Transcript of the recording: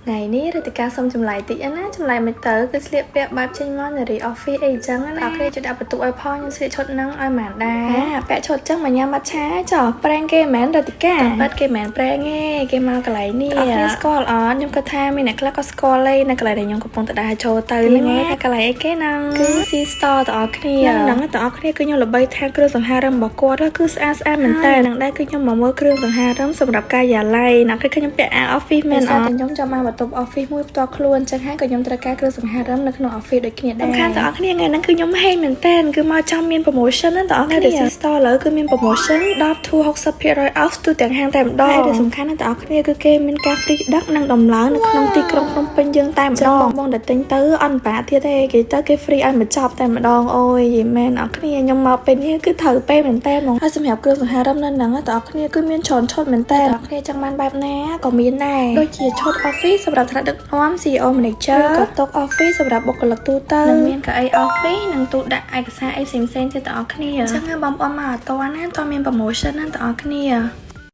ngày ní rồi thì ca xong chùm lại tí á chùm lại mấy tớ cứ slip bẹp bẹp trên món rồi office ấy chẳng á ok cho đã bật tụ ai po nhưng sẽ chốt nắng ai màn đá bẹ chốt chắc mà nhau mặt trái chỏ prank game màn rồi thì cả bắt game màn prank nghe game mau cái này nè ok score on nhưng cái tham mình này có score lên này cái này để nhung cục bông tự đại cho tới nghe cái này cái năng cứ si storeต่อគ្នាnăngต่อគ្នាគឺខ្ញុំល្បីថាគ្រឿងសង្ហារឹមរបស់គាត់គឺស្អាតមែនតើនឹងដែរគឺខ្ញុំមកមើលគ្រឿងសង្ហារឹមសម្រាប់កាយាល័យណាគឺខ្ញុំពាក់អា office មែនអត់ខ្ញុំចាំមកបន្ទប់ office មួយផ្ទាល់ខ្លួនចឹងហើយក៏ខ្ញុំត្រូវការគ្រឿងសង្ហារឹមនៅក្នុង office ដូចគ្នាដែរសំខាន់ទាំងអស់គ្នាថ្ងៃហ្នឹងគឺខ្ញុំហេមែនតើគឺមកចាំមាន promotion ណាទាំងអស់គ្នា si store លើគឺមាន promotion 10 to 60% off ទូទាំងហាងតែម្ដងហើយសំខាន់ណាស់ទាំងអស់គ្នាគឺគេមានការ free ដឹកនិងដំឡើងនៅក្នុងទីក្រុងភ្នំពេញយើងតែម្ដងបងដែលទិញទៅអត់បាក់ទៀតទេគេទៅគេ free ឲ្យមកចប់តែម្ដងអូយយីមែនអស់គ្នាខ្ញុំមកពេលនេះគឺត្រូវពេលមែនតើហ្មងហើយសម្រាប់គ្រឿងសង្ហារឹមនៅហ្នឹងទាំងអស់គ្នាគឺមានច្រើនឈុតមែនតើទាំងអស់គ្នាចង់បានបែបណាក៏មានដែរដូចជាឈុត office សម្រាប់ថ្នាក់ដឹកនាំ CEO manager ក៏តុ office សម្រាប់បុគ្គលិកទូទៅនិងមានកៅអី office និងទូដាក់ឯកសារអីផ្សេងៗទៀតទាំងអស់គ្នាអញ្ចឹងបងប្អូនមកអត់ទាន់ណាតើមាន promotion ណាទាំងអស់គ្នា